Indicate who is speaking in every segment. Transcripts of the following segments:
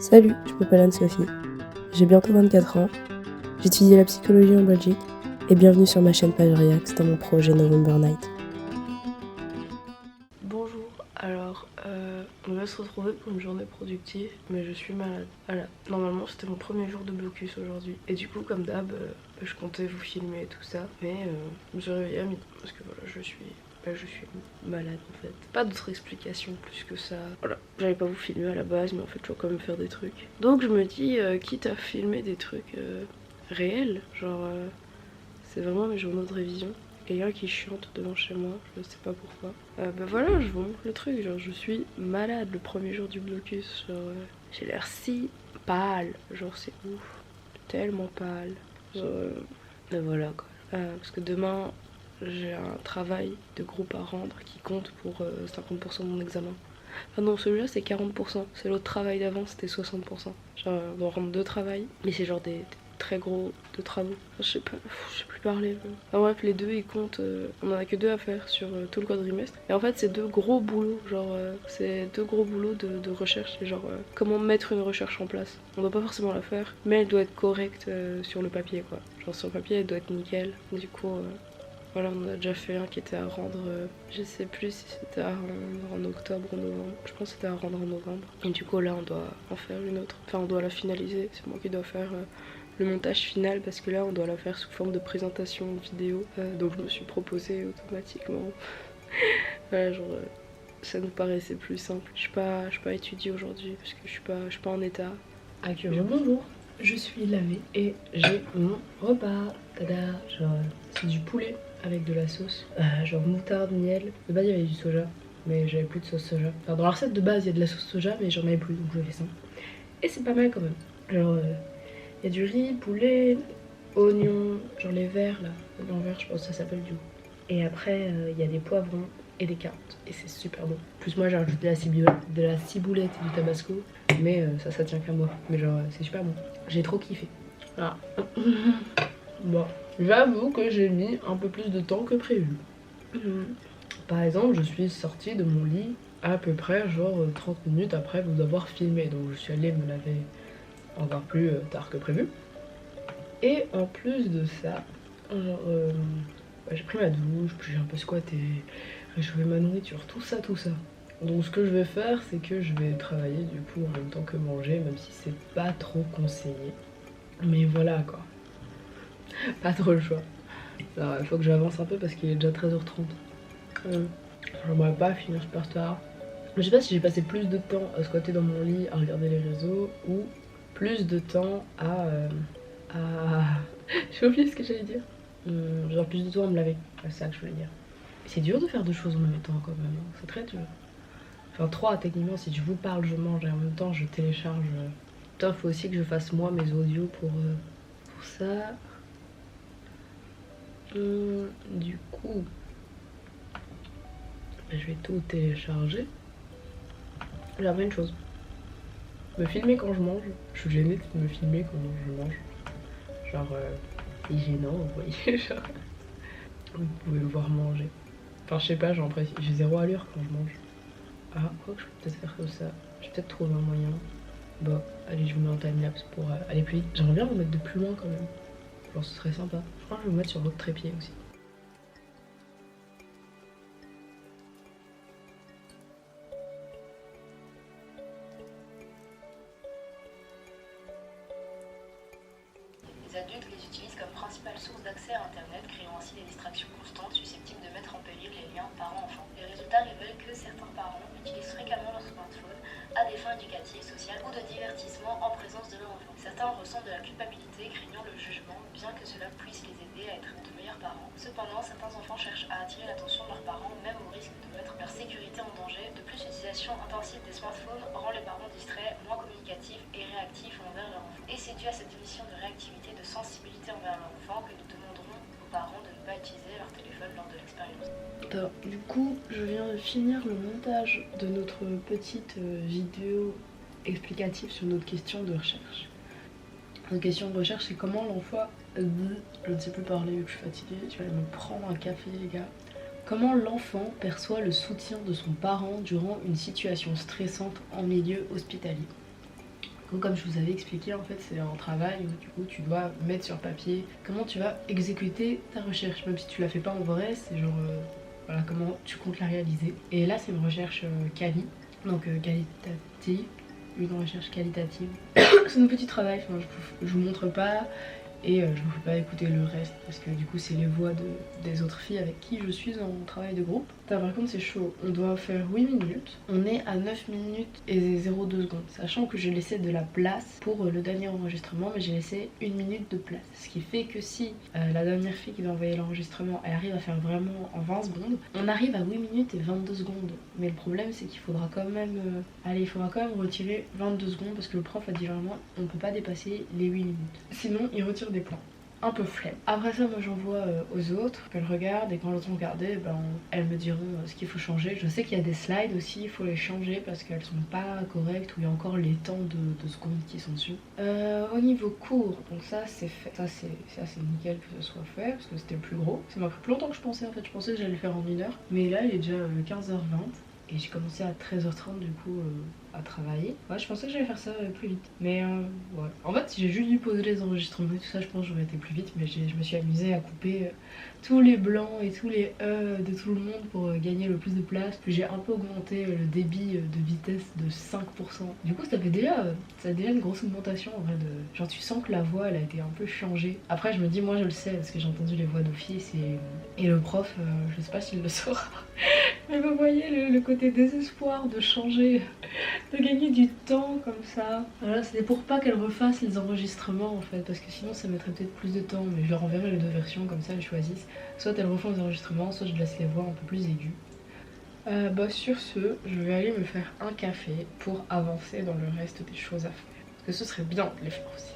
Speaker 1: Salut, je m'appelle Anne-Sophie. J'ai bientôt 24 ans. J'étudie la psychologie en Belgique et bienvenue sur ma chaîne Page React dans mon projet November Night.
Speaker 2: Bonjour, on va se retrouver pour une journée productive, mais je suis malade. Voilà. Normalement c'était mon premier jour de blocus aujourd'hui. Et du coup comme d'hab, je comptais vous filmer et tout ça, mais je me suis réveillée à midi parce que voilà, je suis malade en fait. Pas d'autre explication plus que ça. Voilà, j'allais pas vous filmer à la base, mais en fait je dois quand même faire des trucs. Donc je me dis, quitte à filmer des trucs réels, c'est vraiment mes journaux de révision. Quelqu'un qui chante devant chez moi, je sais pas pourquoi. Bah voilà, je vous montre le truc, genre je suis malade le premier jour du blocus, j'ai l'air si pâle, genre c'est ouf, tellement pâle. Et voilà quoi. Parce que demain, j'ai un travail de groupe à rendre qui compte pour 50% de mon examen. Ah non, celui-là c'est 40%, c'est l'autre travail d'avant, c'était 60%. Genre on doit rendre deux travails, mais c'est genre des très gros de travaux. Je sais pas, je sais plus parler. Ah bref, les deux ils comptent, on en a que deux à faire sur tout le quadrimestre. Et en fait, c'est deux gros boulots, c'est deux gros boulots de recherche. C'est comment mettre une recherche en place. On doit pas forcément la faire, mais elle doit être correcte sur le papier quoi. Genre sur le papier, elle doit être nickel. Du coup, voilà, on en a déjà fait un qui était à rendre, je sais plus si c'était à rendre en octobre ou novembre. Je pense que c'était à rendre en novembre. Et du coup, là, on doit en faire une autre. Enfin, on doit la finaliser. C'est moi qui dois faire le montage final parce que là, on doit la faire sous forme de présentation vidéo. Donc, je me suis proposé automatiquement. Voilà, ça nous paraissait plus simple. Je suis pas étudiée aujourd'hui parce que je suis pas en état.
Speaker 3: Actuellement, bonjour, je suis lavée et j'ai mon repas. Tada, c'est du poulet avec de la sauce, genre moutarde, miel. De base, il y avait du soja, mais j'avais plus de sauce soja. Enfin, dans la recette de base, il y a de la sauce soja, mais j'en avais plus, donc je fais ça. Et c'est pas mal quand même. Genre, il y a du riz, poulet, oignons, genre les verts là, oignons verts, je pense que ça s'appelle du coup. Et après, il y a des poivrons et des carottes, et c'est super bon. Plus moi, j'ai rajouté de la ciboulette et du tabasco. Mais ça tient qu'à moi. Mais genre, c'est super bon. J'ai trop kiffé. Ah. Bon, j'avoue que j'ai mis un peu plus de temps que prévu. Par exemple, je suis sortie de mon lit à peu près genre 30 minutes après vous avoir filmé. Donc je suis allée me laver encore plus tard que prévu. Et en plus de ça, genre, j'ai pris ma douche, puis j'ai un peu squatté, réchauffé ma nourriture, tout ça. Donc ce que je vais faire, c'est que je vais travailler du coup en même temps que manger, même si c'est pas trop conseillé. Mais voilà quoi, pas trop le choix. Alors il faut que j'avance un peu parce qu'il est déjà 13h30. J'aimerais pas finir super tard. Je sais pas si j'ai passé plus de temps à squatter dans mon lit, à regarder les réseaux, ou plus de temps à... J'ai oublié ce que j'allais dire. Genre plus de temps à me laver, c'est ça que je voulais dire. C'est dur de faire deux choses en même temps quand même, c'est très dur. Enfin 3 techniquement, si je vous parle, je mange et en même temps je télécharge. Putain, faut aussi que je fasse moi mes audios pour ça. Du coup, je vais tout télécharger. J'ai appris une chose. Me filmer quand je mange. Je suis gênée de me filmer quand je mange. Genre, c'est gênant, vous voyez. Genre, vous pouvez me voir manger. Enfin, je sais pas, j'ai zéro allure quand je mange. Ah, quoi que je peux peut-être faire comme ça. Je vais peut-être trouver un moyen. Bon, allez, je vous mets en timelapse pour aller plus vite. J'aimerais bien vous mettre de plus loin quand même. Genre, ce serait sympa. Je crois que je vais vous mettre sur votre trépied aussi.
Speaker 4: Les adultes les utilisent comme principale source d'accès à Internet, créant ainsi des distractions constantes susceptibles de mettre en péril les liens parents-enfants. Les résultats révèlent que certains parents utilisent fréquemment leur smartphone à des fins éducatives, sociales ou de divertissement en présence de leur enfant. Certains ressentent de la culpabilité, craignant le jugement, bien que cela puisse les aider à être de meilleurs parents. Cependant, certains enfants cherchent à attirer l'attention de leurs parents, même au risque de mettre leur sécurité en danger. De plus, l'utilisation intensive des smartphones rend les parents distraits, moins communicatifs et réactifs envers leur enfant. Et c'est dû à cette émission de réactivité, de sensibilité envers leur enfant que nous demanderons aux parents de ne pas utiliser leur téléphone lors de l'expérience.
Speaker 2: Alors, du coup, je viens de finir le montage de notre petite vidéo explicative sur notre question de recherche. Notre question de recherche, c'est comment l'enfant... Je ne sais plus parler vu que je suis fatiguée, je vais aller me prendre un café les gars. Comment l'enfant perçoit le soutien de son parent durant une situation stressante en milieu hospitalier?
Speaker 3: Donc comme je vous avais expliqué, en fait c'est un travail où du coup tu dois mettre sur papier comment tu vas exécuter ta recherche, même si tu la fais pas en vrai, c'est genre voilà comment tu comptes la réaliser. Et là c'est une recherche quali, donc qualitative, une recherche qualitative. C'est un petit travail, enfin, je vous montre pas. Et je ne vous fais pas écouter le reste parce que du coup c'est les voix des autres filles avec qui je suis en travail de groupe. Par contre c'est chaud, on doit faire 8 minutes, on est à 9 minutes et 0,2 secondes. Sachant que j'ai laissé de la place pour le dernier enregistrement, mais j'ai laissé 1 minute de place. Ce qui fait que si la dernière fille qui va envoyer l'enregistrement elle arrive à faire vraiment en 20 secondes, on arrive à 8 minutes et 22 secondes. Mais le problème c'est qu'il faudra quand même il faudra quand même retirer 22 secondes parce que le prof a dit vraiment on ne peut pas dépasser les 8 minutes. Sinon il retire des plans. Un peu flemme. Après ça, moi j'envoie aux autres, qu'elles regardent et quand elles ont regardé, elles me diront ce qu'il faut changer. Je sais qu'il y a des slides aussi, il faut les changer parce qu'elles sont pas correctes ou il y a encore les temps de secondes qui sont dessus. Au niveau cours, donc ça c'est fait. Ça c'est assez nickel que ce soit fait parce que c'était le plus gros. Ça m'a pris plus longtemps que je pensais en fait. Je pensais que j'allais le faire en 1 heure. Mais là il est déjà 15h20. Et j'ai commencé à 13h30 du coup à travailler. Ouais, je pensais que j'allais faire ça plus vite. Mais ouais. En fait, si j'ai juste dû poser les enregistrements et tout ça, je pense que j'aurais été plus vite. Mais je me suis amusée à couper tous les blancs et tous les de tout le monde pour gagner le plus de place. Puis j'ai un peu augmenté le débit de vitesse de 5%. Du coup, ça a déjà une grosse augmentation en vrai. Genre, tu sens que la voix, elle a été un peu changée. Après, je me dis, moi je le sais parce que j'ai entendu les voix d'office et le prof, je sais pas s'il le saura. Mais vous voyez le côté désespoir de changer, de gagner du temps comme ça. Voilà, c'était pour pas qu'elles refassent les enregistrements en fait, parce que sinon ça mettrait peut-être plus de temps, mais je leur enverrai les 2 versions, comme ça elles choisissent. Soit elles refont les enregistrements, soit je laisse les voix un peu plus aiguës. Sur ce, je vais aller me faire un café pour avancer dans le reste des choses à faire. Parce que ce serait bien de les faire aussi.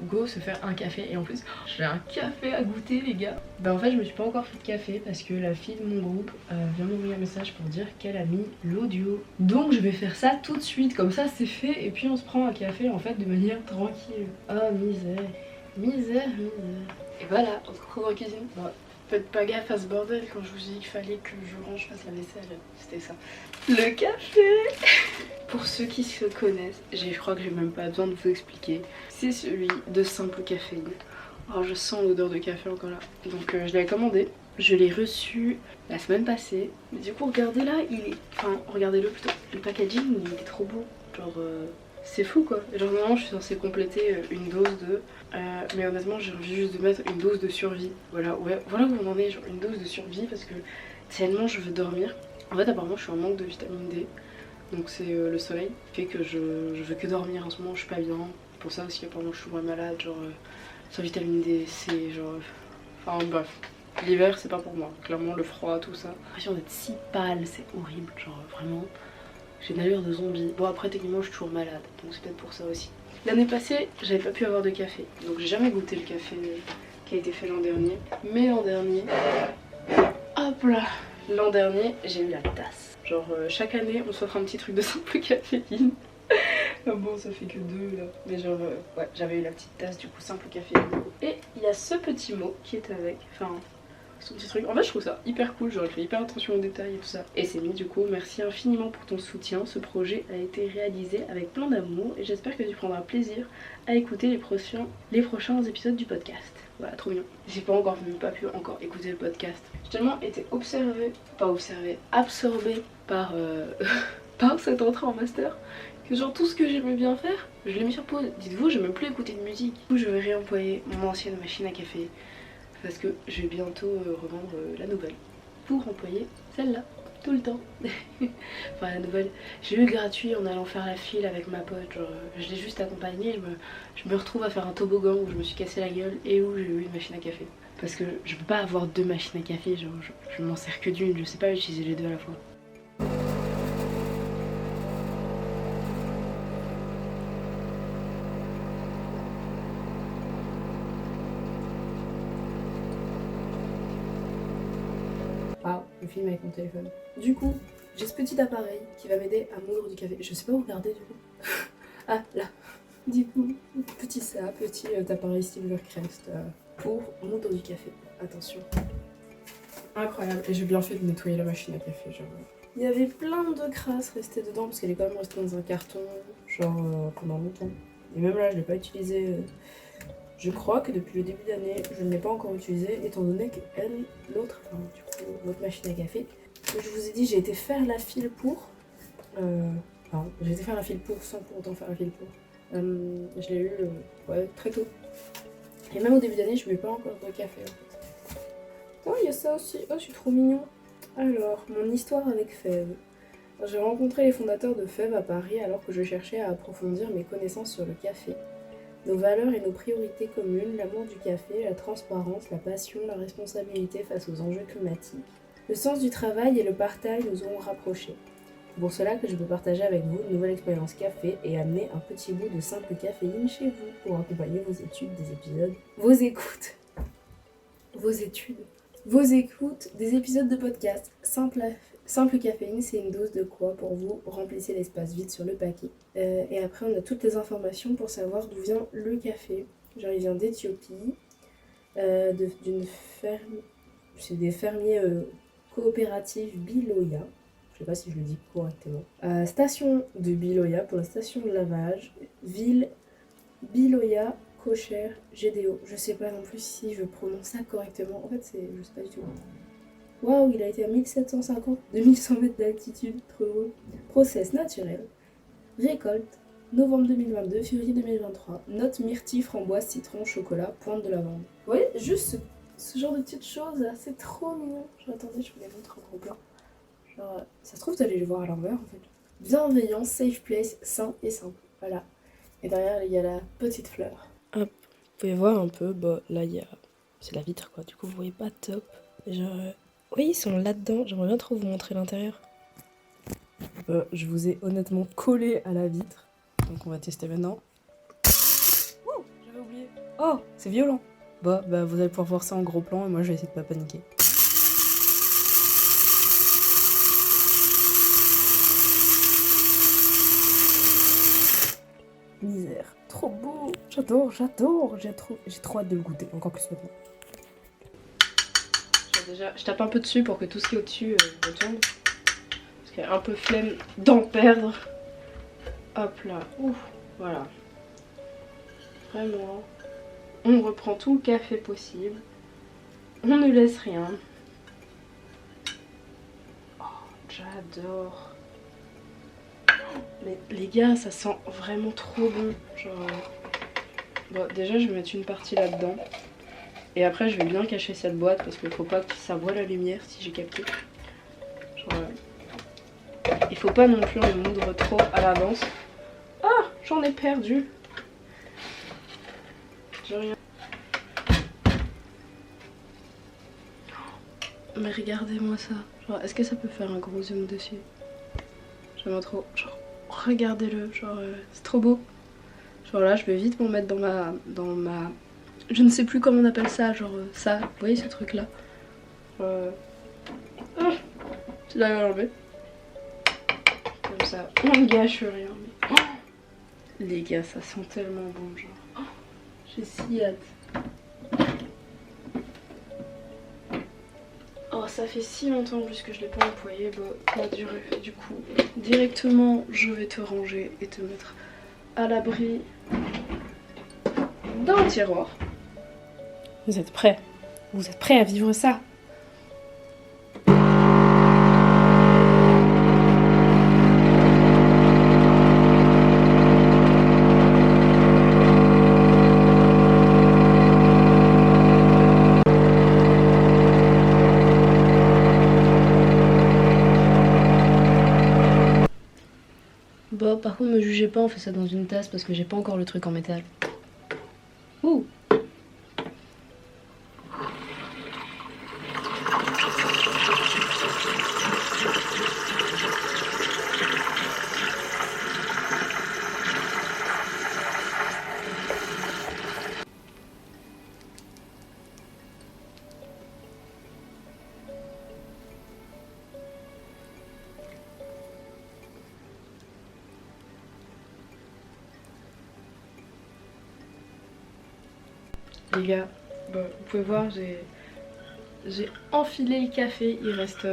Speaker 3: Go se faire un café et en plus j'ai un café à goûter les gars. En fait je me suis pas encore fait de café parce que la fille de mon groupe vient m'envoyer un message pour dire qu'elle a mis l'audio. Donc je vais faire ça tout de suite, comme ça c'est fait et puis on se prend un café en fait de manière tranquille. Oh misère. Et voilà, on se retrouve en cuisine. Faites pas gaffe à ce bordel quand je vous ai dit qu'il fallait que je range, fasse la vaisselle, c'était ça. Le café. Pour ceux qui se connaissent, je crois que j'ai même pas besoin de vous expliquer. C'est celui de Simple Caféine. Oh, je sens l'odeur de café encore là. Donc je l'ai commandé. Je l'ai reçu la semaine passée. Mais du coup, regardez là, regardez-le plutôt. Le packaging, il est trop beau. Genre, c'est fou quoi. Genre, normalement, je suis censée compléter une dose de. Mais honnêtement, j'ai envie juste de mettre une dose de survie. Voilà, ouais, voilà où on en est, genre une dose de survie parce que tellement je veux dormir. En fait, apparemment, je suis en manque de vitamine D. Donc c'est le soleil qui fait que je veux que dormir en ce moment, je suis pas bien. Pour ça aussi apparemment je suis moins malade, genre sans vitamine D, c'est genre... Enfin bref, l'hiver c'est pas pour moi, clairement le froid, tout ça. J'ai l'impression d'être si pâle, c'est horrible, genre vraiment, j'ai une allure de zombie. Bon après techniquement je suis toujours malade, donc c'est peut-être pour ça aussi. L'année passée j'avais pas pu avoir de café, donc j'ai jamais goûté le café qui a été fait l'an dernier. Mais l'an dernier, hop là, l'an dernier j'ai eu la tasse. Genre chaque année on s'offre un petit truc de Simple Caféine. Bon ça fait que 2 là. Mais genre ouais j'avais eu la petite tasse du coup Simple Caféine. Et il y a ce petit mot qui est avec. Enfin son petit truc. En fait je trouve ça hyper cool, genre je fais hyper attention aux détails et tout ça. Et c'est mis du coup, merci infiniment pour ton soutien. Ce projet a été réalisé avec plein d'amour et j'espère que tu prendras plaisir à écouter les prochains épisodes du podcast. Voilà, trop bien. J'ai pas pu encore écouter le podcast. J'ai tellement été absorbée par, par cette entrée en master que genre tout ce que j'aimais bien faire, je l'ai mis sur pause. Dites-vous, je vais même plus écouter de musique. Du coup, je vais réemployer mon ancienne machine à café parce que je vais bientôt revendre la nouvelle pour employer celle-là tout le temps. Enfin la nouvelle, j'ai eu gratuit en allant faire la file avec ma pote, genre je l'ai juste accompagnée, je me retrouve à faire un toboggan où je me suis cassé la gueule et où j'ai eu une machine à café. Parce que je peux pas avoir 2 machines à café, genre je m'en sers que d'une, je sais pas utiliser les 2 à la fois. Ah, je filme avec mon téléphone. Du coup, j'ai ce petit appareil qui va m'aider à moudre du café. Je sais pas où regarder du coup. Ah, là. Du coup, petit appareil Silvercrest pour moudre du café. Attention. Incroyable. Et j'ai bien fait de nettoyer la machine à café, genre. Il y avait plein de crasse restée dedans parce qu'elle est quand même restée dans un carton.
Speaker 1: genre pendant longtemps. Et même là, je l'ai pas utilisé. Je crois que depuis le début d'année, je ne l'ai pas encore utilisé, étant donné que l'autre machine à café, je vous ai dit, j'ai été faire la file pour. J'ai été faire la file pour sans pour autant faire la file pour. Je l'ai eu très tôt. Et même au début d'année, je ne mets pas encore de café en fait. Oh, il y a ça aussi. Oh, c'est trop mignon. Alors, mon histoire avec Fève. J'ai rencontré les fondateurs de Fève à Paris alors que je cherchais à approfondir mes connaissances sur le café. Nos valeurs et nos priorités communes, l'amour du café, la transparence, la passion, la responsabilité face aux enjeux climatiques. Le sens du travail et le partage nous auront rapprochés. C'est pour cela que je peux partager avec vous une nouvelle expérience café et amener un petit bout de simple caféine chez vous pour accompagner vos études, vos écoutes des épisodes de podcast. Simple caféine, c'est une dose de quoi pour vous? Remplissez l'espace vide sur le paquet. Et après, on a toutes les informations pour savoir d'où vient le café. Genre, il vient d'Éthiopie, d'une ferme. C'est des fermiers coopératives Biloya. Je sais pas si je le dis correctement. Station de Biloya pour la station de lavage. Ville Biloya, Cocher, GDO. Je sais pas non plus si je prononce ça correctement. En fait, je sais pas du tout. Waouh, il a été à 1750-2100 mètres d'altitude, trop heureux. Process naturel. Récolte, novembre 2022, février 2023. Note myrtille, framboise, citron, chocolat, pointe de lavande. Vous voyez, juste ce genre de petites choses là, c'est trop mignon. Attendez, je vous les montre en gros plan. Genre, ça se trouve, vous allez les voir à l'envers en fait. Bienveillant, safe place, sain et simple. Voilà. Et derrière, il y a la petite fleur. Hop, vous pouvez voir un peu, là, c'est la vitre quoi. Du coup, vous voyez pas top. Genre. Oui, ils sont là-dedans. J'aimerais bien trop vous montrer l'intérieur. Je vous ai honnêtement collé à la vitre. Donc on va tester maintenant. Ouh, j'avais oublié. Oh, c'est violent. Vous allez pouvoir voir ça en gros plan et moi je vais essayer de pas paniquer. Misère. Trop beau. J'adore. J'ai trop hâte de le goûter. Encore plus maintenant.
Speaker 2: Déjà, je tape un peu dessus pour que tout ce qui est au-dessus retombe. Parce qu'il y a un peu flemme d'en perdre. Hop là, ouf, voilà. Vraiment, on reprend tout le café possible. On ne laisse rien. Oh, j'adore. Mais les gars, ça sent vraiment trop bon. Genre, déjà, je vais mettre une partie là-dedans. Et après je vais bien cacher cette boîte parce qu'il faut pas que ça voie la lumière si j'ai capté. Genre, il faut pas non plus en moudre trop à l'avance. Ah, j'en ai perdu. J'ai rien. Mais regardez-moi ça. Genre, est-ce que ça peut faire un gros zoom dessus? J'aime trop. Genre, regardez-le. Genre, c'est trop beau. Genre là, je vais vite m'en mettre dans ma je ne sais plus comment on appelle ça, genre ça, vous voyez ce truc là. Tu dois l'enlever. Comme ça, on ne gâche rien. Mais... les gars, ça sent tellement bon, genre. J'ai si hâte. Oh, ça fait si longtemps en plus que je l'ai pas employé, pas duré. Du coup, directement, je vais te ranger et te mettre à l'abri dans le tiroir. Vous êtes prêts? Vous êtes prêts à vivre ça? Bon, par contre, me jugez pas, on fait ça dans une tasse parce que j'ai pas encore le truc en métal. Ouh! Les gars, vous pouvez voir, j'ai enfilé le café, il reste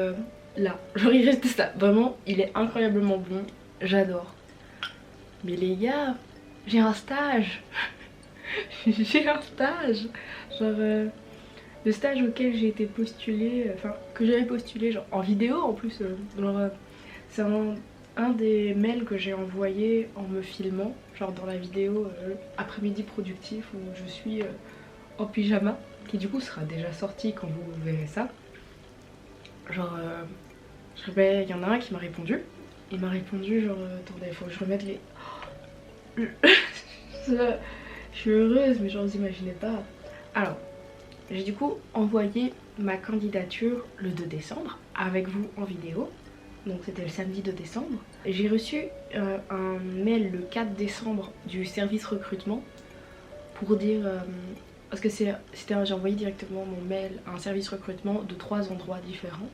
Speaker 2: là. Genre il reste ça, vraiment, il est incroyablement bon, j'adore. mais les gars, j'ai un stage. J'ai un stage. Genre le stage auquel j'ai été postulée, enfin que j'avais postulé genre en vidéo en plus. C'est un des mails que j'ai envoyé en me filmant, genre dans la vidéo après-midi productif où je suis en pyjama, qui du coup sera déjà sorti quand vous verrez ça. Genre, il y en a un qui m'a répondu. Il m'a répondu genre, attendez, faut que je remette les... Je suis heureuse, mais genre vous imaginez pas. Alors, j'ai du coup envoyé ma candidature le 2 décembre avec vous en vidéo. Donc c'était le samedi 2 décembre. J'ai reçu un mail le 4 décembre du service recrutement pour dire... parce que j'ai envoyé directement mon mail à un service recrutement de 3 endroits différents.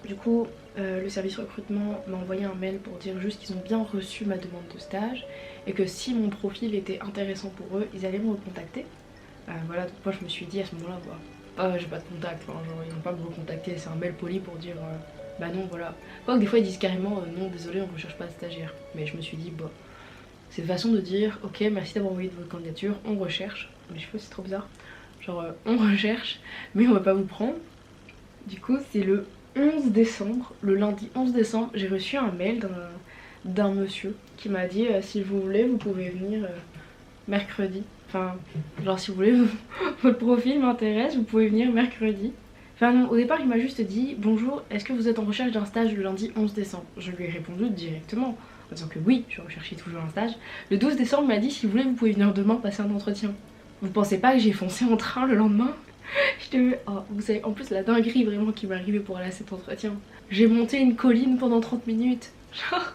Speaker 2: Du coup, le service recrutement m'a envoyé un mail pour dire juste qu'ils ont bien reçu ma demande de stage et que si mon profil était intéressant pour eux, ils allaient me recontacter. Voilà, donc moi je me suis dit à ce moment-là, bah, j'ai pas de contact, hein, genre ils vont pas me recontacter, c'est un mail poli pour dire bah non, voilà. Quoique des fois ils disent carrément non, désolé, on recherche pas de stagiaire. Mais je me suis dit, bah, c'est une façon de dire ok, merci d'avoir envoyé votre candidature, on recherche. Mais je sais pas, c'est trop bizarre. Genre on recherche, mais on va pas vous prendre. Du coup, c'est le 11 décembre, le lundi 11 décembre, j'ai reçu un mail d'un monsieur qui m'a dit si vous voulez, vous pouvez venir mercredi. Enfin, genre si vous voulez, votre profil m'intéresse, vous pouvez venir mercredi. Enfin non, au départ il m'a juste dit bonjour, est-ce que vous êtes en recherche d'un stage le lundi 11 décembre? Je lui ai répondu directement en disant que oui, je recherchais toujours un stage. Le 12 décembre il m'a dit si vous voulez, vous pouvez venir demain passer un entretien. Vous pensez pas que j'ai foncé en train le lendemain? Oh, vous savez, en plus la dinguerie vraiment qui m'est arrivée pour aller à cet entretien. J'ai monté une colline pendant 30 minutes. Genre,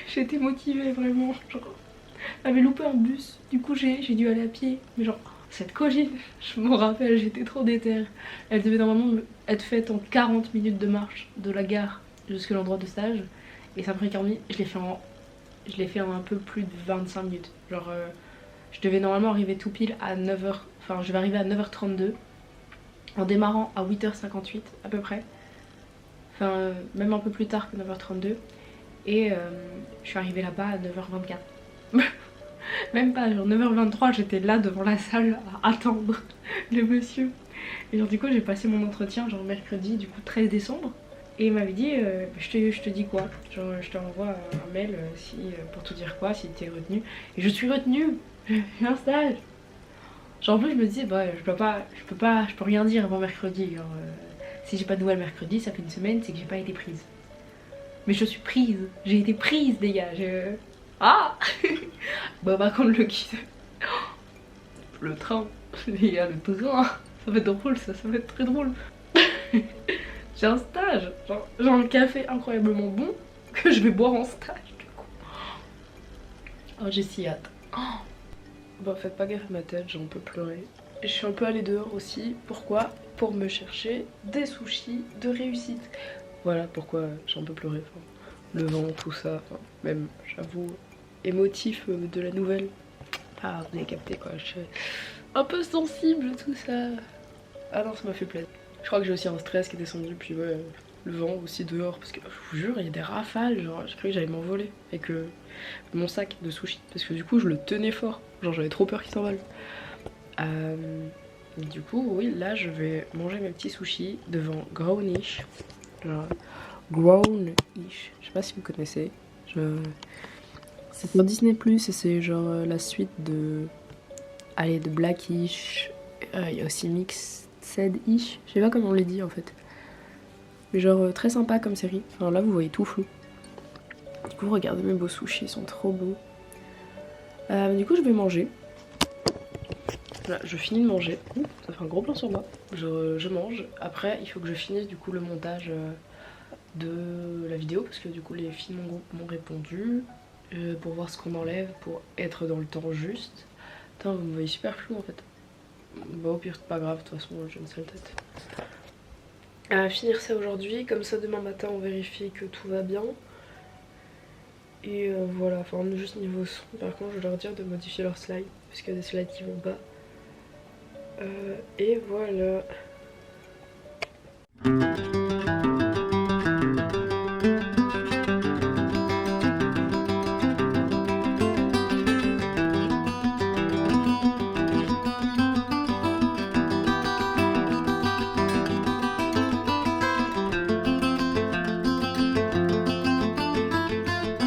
Speaker 2: j'étais motivée vraiment. Genre, j'avais loupé un bus, du coup j'ai dû aller à pied. Mais genre, cette colline, je m'en rappelle, j'étais trop déter. Elle devait normalement être faite en 40 minutes de marche de la gare jusqu'à l'endroit de stage. Et ça m'a pris 40 minutes, je l'ai fait en un peu plus de 25 minutes. Genre, je devais normalement arriver tout pile à 9h. Enfin, je vais arriver à 9h32 en démarrant à 8h58 à peu près. Enfin, même un peu plus tard que 9h32. Et je suis arrivée là-bas à 9h24. Même pas, genre 9h23, j'étais là devant la salle à attendre le monsieur. Et genre du coup, j'ai passé mon entretien genre mercredi, du coup 13 décembre. Et il m'avait dit, je te dis quoi? Genre, je t'envoie un mail pour te dire quoi, si t'es retenue. Et je suis retenue, j'ai un stage. Genre en plus je me disais bah je peux rien dire avant mercredi. Genre, si j'ai pas de nouvelles mercredi, ça fait une semaine, c'est que j'ai pas été prise. Mais je suis prise, j'ai été prise les gars. Ah bah par contre le train, les gars, le train, ça va être drôle, ça va être très drôle. J'ai un stage, genre j'ai un café incroyablement bon que je vais boire en stage du coup. Oh j'ai si hâte. Oh. Bon, faites pas gaffe à ma tête, j'ai un peu pleuré. Je suis un peu allée dehors aussi. Pourquoi? Pour me chercher des sushis de réussite. Voilà pourquoi j'ai un peu pleuré. Enfin, le vent, tout ça. Enfin, même, j'avoue, émotif de la nouvelle. Ah, vous avez capté quoi. Je suis un peu sensible, tout ça. Ah non, ça m'a fait plaisir. Je crois que j'ai aussi un stress qui est descendu. Puis ouais, le vent aussi dehors. Parce que je vous jure, il y a des rafales. Genre, j'ai cru que j'allais m'envoler. Et que mon sac de sushis. Parce que du coup, je le tenais fort. Genre j'avais trop peur qu'il s'envole. Du coup oui, là je vais manger mes petits sushis devant Grownish. Genre Grownish, je sais pas si vous connaissez. C'est sur Disney+, et c'est genre la suite de... Allez, de Blackish. Il y a aussi Mixed-ish, je sais pas comment on les dit en fait. Mais genre très sympa comme série. Enfin là vous voyez tout flou. Du coup regardez mes beaux sushis, ils sont trop beaux. Du coup je vais manger. Là, je finis de manger. Ça fait un gros plan sur moi. Je mange. Après il faut que je finisse du coup le montage de la vidéo. Parce que du coup les filles de mon groupe m'ont répondu. Pour voir ce qu'on enlève. Pour être dans le temps juste. Putain vous me voyez super flou en fait. Bah au pire c'est pas grave, de toute façon j'ai une sale tête. Finir ça aujourd'hui. Comme ça demain matin on vérifie que tout va bien. Et voilà, enfin juste niveau son, par contre je vais leur dire de modifier leurs slides, parce qu'il y a des slides qui vont pas. Et voilà.